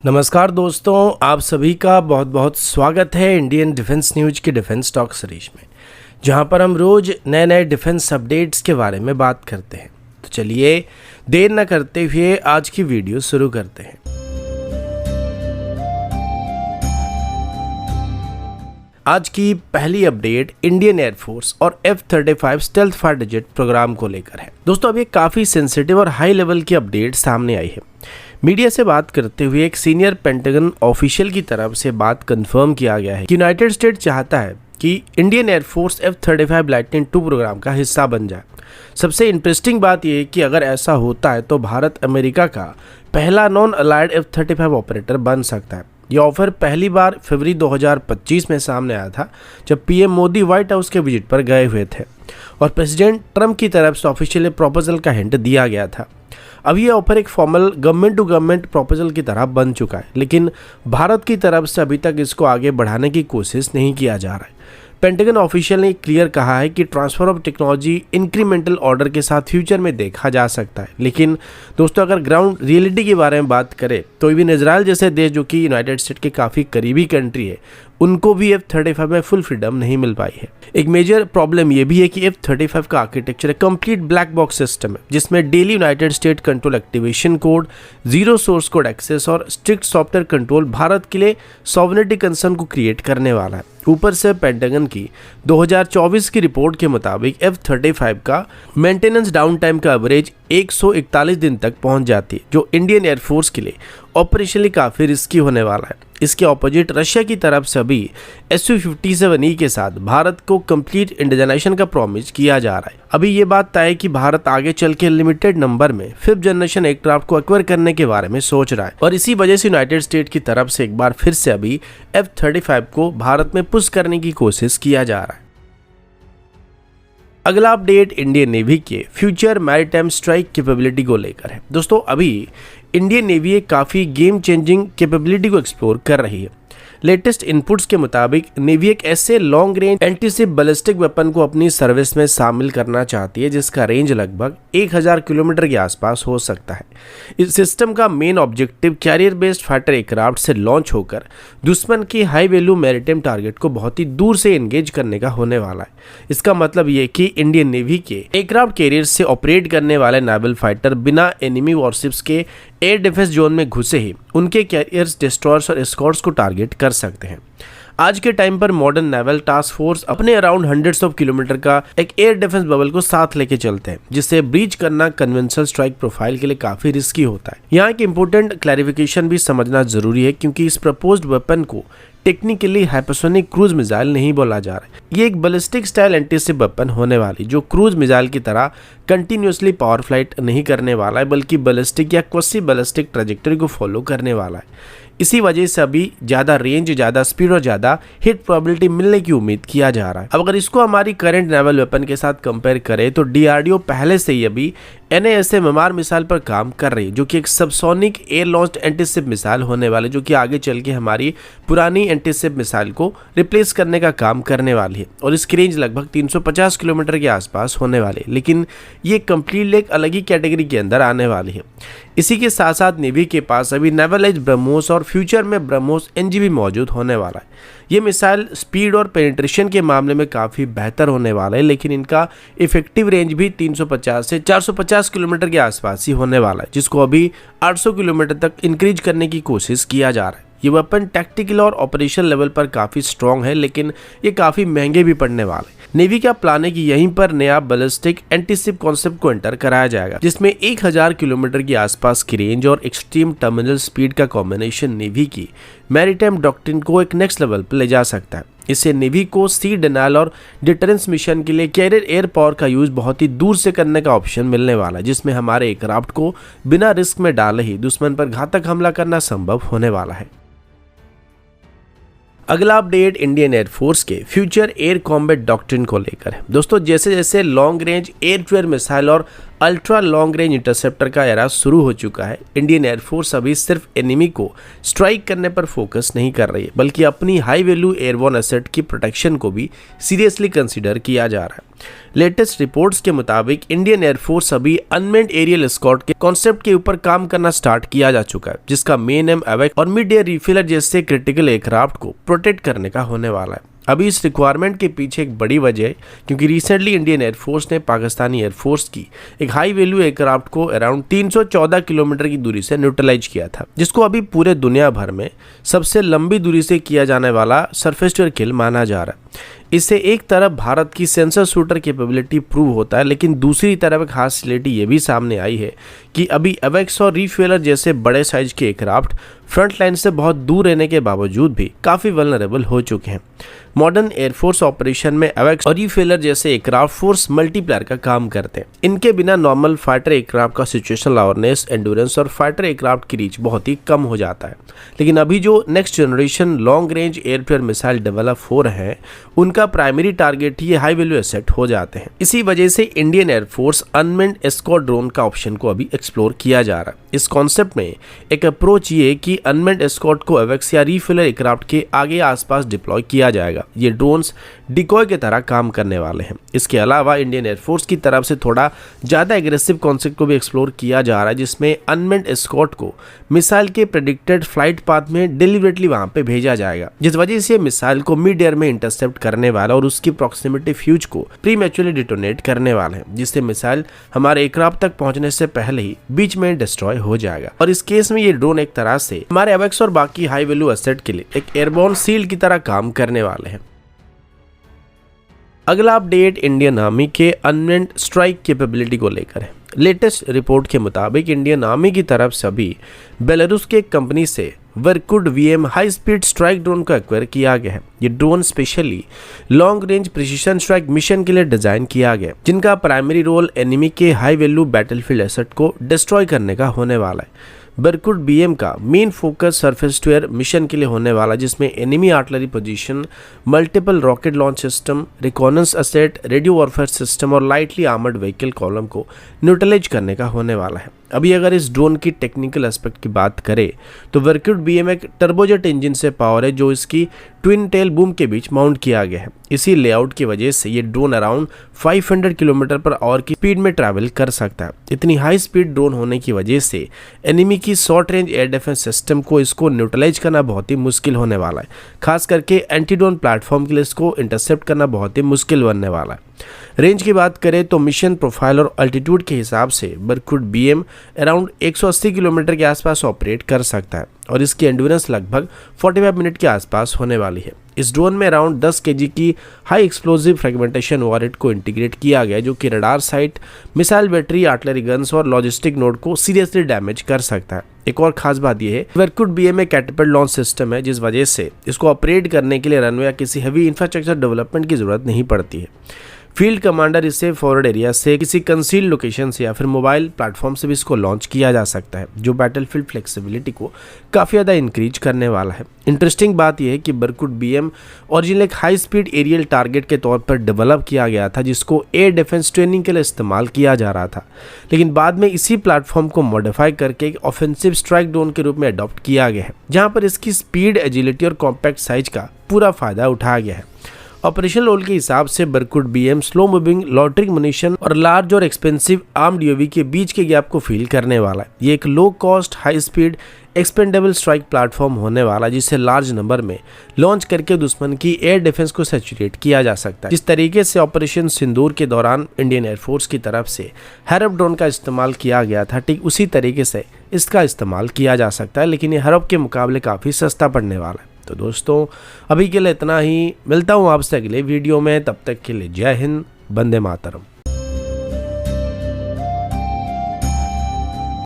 नमस्कार दोस्तों, आप सभी का बहुत बहुत स्वागत है इंडियन डिफेंस न्यूज की डिफेंस टॉक सीरीज में, जहां पर हम रोज नए नए डिफेंस अपडेट्स के बारे में बात करते हैं। तो चलिए देर न करते हुए आज की वीडियो शुरू करते हैं। आज की पहली अपडेट इंडियन एयरफोर्स और F-35 stealth fighter jet programme को लेकर है। दोस्तों, अब ये काफ़ी सेंसिटिव और हाई लेवल की अपडेट सामने आई है। मीडिया से बात करते हुए एक सीनियर पेंटागन ऑफिशियल की तरफ से बात कंफर्म किया गया है कि यूनाइटेड स्टेट चाहता है कि Indian air force F-35 lightning 2 programme का हिस्सा बन जाए। सबसे इंटरेस्टिंग बात यह है कि अगर ऐसा होता है तो भारत अमेरिका का पहला नॉन अलाइड F-35 ऑपरेटर बन सकता है। यह ऑफर पहली बार फरवरी 2025 में सामने आया था, जब पीएम मोदी व्हाइट हाउस के विजिट पर गए हुए थे और प्रेसिडेंट ट्रंप की तरफ से ऑफिशियल प्रपोजल का हिंट दिया गया था। अब यह ऑफर एक formal government to government proposal की तरह बन चुका है, लेकिन भारत की तरफ से अभी तक इसको आगे बढ़ाने की कोशिश नहीं किया जा रहा है। पेंटागन ऑफिशियल ने क्लियर कहा है कि transfer of technology incremental order के साथ फ्यूचर में देखा जा सकता है। लेकिन दोस्तों, अगर ग्राउंड रियलिटी के बारे में बात करें तो इवन इजराइल जैसे देश, जो कि यूनाइटेड स्टेट के काफ़ी करीबी कंट्री है, उनको भी F-35 में फुल फ्रीडम नहीं मिल पाई है। एक मेजर प्रॉब्लम यह भी है कि F-35 का आर्किटेक्चर एक कंप्लीट ब्लैक बॉक्स सिस्टम है, जिसमें daily United State control activation code, zero source code access और स्ट्रिक्ट सॉफ्टवेयर कंट्रोल भारत के लिए सॉवरेनिटी कंसर्न को क्रिएट करने वाला है। ऊपर से पेंटागन की 2024 की रिपोर्ट के मुताबिक F-35 का मेंटेनेंस डाउन टाइम का एवरेज 141 दिन तक पहुंच जाती है, जो इंडियन एयरफोर्स के लिए ऑपरेशनली काफ़ी रिस्की होने वाला है। इसके ऑपोजिट रशिया की तरफ से भी Su-57E के साथ भारत को कंप्लीट इंडिजनाइजेशन का प्रॉमिस किया जा रहा है। अभी ये बात तय है कि भारत आगे चल के लिमिटेड नंबर में 5th जनरेशन एयरक्राफ्ट को एक्वायर करने के बारे में सोच रहा है, और इसी वजह से यूनाइटेड स्टेट की तरफ से एक बार फिर से अभी F-35 को भारत में पुश करने की कोशिश किया जा रहा है। अगला अपडेट इंडियन नेवी के फ्यूचर मैरीटाइम स्ट्राइक कैपेबिलिटी को लेकर है। दोस्तों, अभी इंडियन नेवी एक काफ़ी गेम चेंजिंग कैपेबिलिटी को एक्सप्लोर कर रही है। लेटेस्ट इनपुट्स के मुताबिक नेवी एक ऐसे long range antiship ballistic weapon को अपनी सर्विस में शामिल करना चाहती है, जिसका रेंज लगभग 1000 किलोमीटर के आसपास हो सकता है। इस सिस्टम का main objective career based fighter aircraft से लॉन्च होकर दुश्मन की हाई वैल्यू मैरीटाइम टारगेट को बहुत ही दूर से एंगेज करने का होने वाला है। इसका मतलब ये कि इंडियन नेवी के एयरक्राफ्ट कैरियर से ऑपरेट करने वाले नेवल फाइटर बिना एनिमी वॉरशिप्स के एयर डिफेंस जोन में घुसे ही उनके कैरियर्स, डिस्ट्रॉयर्स और एस्कॉर्ट्स को टारगेट कर सकते हैं। आज के टाइम पर मॉडर्न नेवल टास्क फोर्स अपने अराउंड हंड्रेड्स ऑफ किलोमीटर का एक एयर डिफेंस बबल को साथ लेके चलते हैं, जिससे ब्रीच करना कन्वेंशनल स्ट्राइक प्रोफाइल के लिए काफी रिस्की होता है। यहाँ एक इंपॉर्टेंट क्लैरिफिकेशन भी समझना जरूरी है, क्योंकि इस प्रपोज्ड वेपन को टेक्निकली हाइपरसोनिक क्रूज मिसाइल नहीं बोला जा रहा है। ये एक बैलिस्टिक स्टाइल एंटीशिप वेपन होने वाली, जो क्रूज मिसाइल की तरह कंटिन्यूसली पावर फ्लाइट नहीं करने वाला है, बल्कि बैलिस्टिक या क्वासी बैलिस्टिक ट्रैजेक्टरी को फॉलो करने वाला है। इसी वजह से अभी ज़्यादा रेंज, ज़्यादा स्पीड और ज़्यादा हिट प्रोबेबिलिटी मिलने की उम्मीद किया जा रहा है। अब अगर इसको हमारी करंट नेवल वेपन के साथ कंपेयर करें तो DRDO पहले से ही अभी NASAMR मिसाइल पर काम कर रही है, जो कि एक subsonic air launched antiship missile होने वाले, जो कि आगे चल के हमारी पुरानी एंटीशिप मिसाइल को रिप्लेस करने का काम करने वाली है, और इसकी रेंज लगभग 350 किलोमीटर के आसपास होने वाली है। लेकिन ये कंप्लीटली एक अलग ही कैटेगरी के अंदर आने वाली है। इसी के साथ साथ नेवी के पास अभी नेवलाइज्ड ब्रह्मोस और फ्यूचर में ब्रह्मोस NG भी मौजूद होने वाला है। ये मिसाइल स्पीड और पेनिट्रेशन के मामले में काफ़ी बेहतर होने वाला है, लेकिन इनका इफेक्टिव रेंज भी 350 से 450 किलोमीटर के आसपास ही होने वाला है, जिसको अभी 800 किलोमीटर तक इंक्रीज करने की कोशिश किया जा रहा है। ये वेपन टैक्टिकल और ऑपरेशन लेवल पर काफ़ी स्ट्रॉन्ग है, लेकिन ये काफ़ी महंगे भी पड़ने वाले हैं। नेवी का प्लान है कि यहीं पर नया बैलिस्टिक एंटीशिप कॉन्सेप्ट को एंटर कराया जाएगा, जिसमें 1000 किलोमीटर के आसपास की रेंज और एक्सट्रीम टर्मिनल स्पीड का कॉम्बिनेशन नेवी की मैरीटाइम डॉक्ट्रिन को एक नेक्स्ट लेवल पर ले जा सकता है। इससे नेवी को सी डिनायल और डिटरेंस मिशन के लिए कैरियर एयर पावर का यूज बहुत ही दूर से करने का ऑप्शन मिलने वाला है, जिसमें हमारे एयरक्राफ्ट को बिना रिस्क में डाले ही दुश्मन पर घातक हमला करना संभव होने वाला है। अगला अपडेट इंडियन एयरफोर्स के फ्यूचर एयर कॉम्बैट डॉक्ट्रिन को लेकर है। दोस्तों, जैसे जैसे long range air to air missile और अल्ट्रा लॉन्ग रेंज इंटरसेप्टर का एरा शुरू हो चुका है। इंडियन एयरफोर्स अभी सिर्फ एनिमी को स्ट्राइक करने पर फोकस नहीं कर रही है, बल्कि अपनी हाई वैल्यू एयरबोर्न एसेट की प्रोटेक्शन को भी सीरियसली कंसीडर किया जा रहा है। लेटेस्ट रिपोर्ट्स के मुताबिक इंडियन एयरफोर्स अभी अनमेन्ड एरियल एस्कॉर्ट के कॉन्सेप्ट के ऊपर काम करना स्टार्ट किया जा चुका है, जिसका मेन एम एवेक्स और मिड एयर रिफिलर जैसे क्रिटिकल एयरक्राफ्ट को प्रोटेक्ट करने का होने वाला है। अभी इस रिक्वायरमेंट के पीछे एक बड़ी वजह है क्योंकि रिसेंटली इंडियन एयरफोर्स ने पाकिस्तानी एयरफोर्स की एक हाई वैल्यू एयरक्राफ्ट को अराउंड 314 किलोमीटर की दूरी से न्यूट्रलाइज किया था, जिसको अभी पूरे दुनिया भर में सबसे लंबी दूरी से किया जाने वाला सरफेस टू एयर किल माना जा रहा है। इससे एक तरफ भारत की सेंसर शूटर कैपेबिलिटी प्रूव होता है, लेकिन दूसरी तरफ एक खास रियलिटी ये भी सामने आई है कि अभी एवेक्स और रिफ्यूलर जैसे बड़े साइज के एयरक्राफ्ट फ्रंट लाइन से बहुत दूर रहने के बावजूद भी काफ़ी वल्नरेबल हो चुके हैं। मॉडर्न एयरफोर्स ऑपरेशन में एवेक्स और रिफ्यूलर जैसे एयरक्राफ्ट फोर्स मल्टीप्लायर का काम करते हैं। इनके बिना नॉर्मल फाइटर एयरक्राफ्ट का सिचुएशनल अवेयरनेस, एंड्योरेंस और फाइटर एयरक्राफ्ट की रीच बहुत ही कम हो जाता है। लेकिन अभी जो next generation long range airfare missile develop हो रहे हैं, उनका प्राइमरी टारगेट ही हाई वैल्यू एसेट हो जाते हैं। इसी वजह से Indian air force unmanned escort drone का ऑप्शन को अभी एक्सप्लोर किया जा रहा है। इस कॉन्सेप्ट में एक अप्रोच ये कि अनमेन्ड एस्कॉर्ट को एवेक्स या रिफ्यूलर एयरक्राफ्ट के आगे आसपास डिप्लॉय किया जाएगा। ये ड्रोन्स डिकॉय की तरह काम करने वाले हैं। इसके अलावा इंडियन एयरफोर्स की तरफ से थोड़ा ज़्यादा एग्रेसिव कॉन्सेप्ट को भी एक्सप्लोर किया जा रहा है, जिसमें अनमेन्ड एस्कॉर्ट को मिसाइल के प्रेडिक्टेड फ्लाइट पाथ में डिलीवरेटली वहां पे भेजा जाएगा, जिस वजह से मिसाइल को मिड एयर में इंटरसेप्ट करने वाला और उसकी प्रॉक्सिमिटी फ्यूज को प्रीमैच्योरली डिटोनेट करने वाला है, जिससे मिसाइल हमारे एयरक्राफ्ट तक पहुंचने से पहले ही बीच में डिस्ट्रॉय हो जाएगा। और इस केस में ये ड्रोन एक तरह से हमारे एवेक्स और बाकी हाई वैल्यू एसेट के लिए एक एयरबोर्न सील की तरह काम करने वाले हैं। अगला अपडेट इंडियन आर्मी के अनमेन्ड स्ट्राइक कैपेबिलिटी को लेकर है। लेटेस्ट रिपोर्ट के मुताबिक इंडियन आर्मी की तरफ से अभी बेलारूस के एक कंपनी से वर्कुड वीएम हाई स्पीड स्ट्राइक ड्रोन को एक्वायर किया गया है। ये drone specially long range precision strike mission के लिए डिजाइन किया गया है, जिनका प्राइमरी रोल एनिमी के हाई वैल्यू बैटलफील्ड एसेट को डिस्ट्रॉय करने का होने वाला है। बरकुड बीएम का main focus surface to air mission के लिए होने वाला, जिसमें enemy artillery position, multiple rocket launch system, reconnaissance asset, radio warfare system और लाइटली आर्मर्ड व्हीकल कॉलम को न्यूट्रलाइज करने का होने वाला है। अभी अगर इस ड्रोन की टेक्निकल एस्पेक्ट की बात करें तो वर्कुड बीएम एक टर्बोजेट इंजन से पावर है, जो इसकी ट्विन टेल बूम के बीच माउंट किया गया है। इसी लेआउट की वजह से ये drone around 500 kilometre per hour की स्पीड में ट्रैवल कर सकता है। इतनी हाई स्पीड ड्रोन होने की वजह से एनिमी की short range air defence system को इसको न्यूट्रलाइज करना बहुत ही मुश्किल होने वाला है। खास करके एंटी ड्रोन प्लेटफॉर्म के लिए इसको इंटरसेप्ट करना बहुत ही मुश्किल बनने वाला है। रेंज की बात करें तो मिशन प्रोफाइल और अल्टीट्यूड के हिसाब से बरकुड बीएम अराउंड 180 किलोमीटर के आसपास ऑपरेट कर सकता है और इसकी एंड्योरेंस लगभग 45 मिनट के आसपास होने वाली है। इस ड्रोन में अराउंड 10 केजी की हाई एक्सप्लोजिव फ्रेगमेंटेशन वॉरेट को इंटीग्रेट किया गया, जो कि radar site, missile battery, artillery guns और लॉजिस्टिक नोड को सीरियसली डैमेज कर सकता है। एक और खास बात यह है वर्कुड बीएम में कैटapult लॉन्च सिस्टम है, जिस वजह से इसको ऑपरेट करने के लिए रनवे या किसी हेवी इंफ्रास्ट्रक्चर डेवलपमेंट की जरूरत नहीं पड़ती है। फील्ड कमांडर इसे फॉरवर्ड एरिया से, किसी कंसील लोकेशन से या फिर मोबाइल प्लेटफॉर्म से भी इसको लॉन्च किया जा सकता है, जो बैटलफील्ड फ्लेक्सिबिलिटी को काफ़ी ज़्यादा इंक्रीज करने वाला है। इंटरेस्टिंग बात यह है कि बरकुड बीएम ओरिजिनल एक हाई स्पीड एरियल टारगेट के तौर पर डेवलप किया गया था, जिसको एयर डिफेंस ट्रेनिंग के लिए इस्तेमाल किया जा रहा था, लेकिन बाद में इसी प्लेटफॉर्म को मॉडिफाई करके एक ऑफेंसिव स्ट्राइक ड्रोन के रूप में अडॉप्ट किया गया है, जहाँ पर इसकी स्पीड, एजिलिटी और कॉम्पैक्ट साइज का पूरा फायदा उठाया गया है। ऑपरेशनल रोल के हिसाब से बरकुड बीएम स्लो मूविंग, लॉटरिंग मुनिशन और लार्ज और एक्सपेंसिव आर्म्ड यूएवी के बीच के गैप को फील करने वाला है। ये एक low cost, high speed, expendable strike platform होने वाला, जिसे लार्ज नंबर में लॉन्च करके दुश्मन की एयर डिफेंस को सैचुरेट किया जा सकता है। जिस तरीके से ऑपरेशन सिंदूर के दौरान इंडियन एयरफोर्स की तरफ से हैरप ड्रोन का इस्तेमाल किया गया था, ठीक उसी तरीके से इसका इस्तेमाल किया जा सकता है, लेकिन ये हैरप के मुकाबले काफ़ी सस्ता पड़ने वाला है। तो दोस्तों अभी के लिए इतना ही, मिलता हूँ आपसे अगले वीडियो में, तब तक के लिए जय हिंद, वंदे मातरम।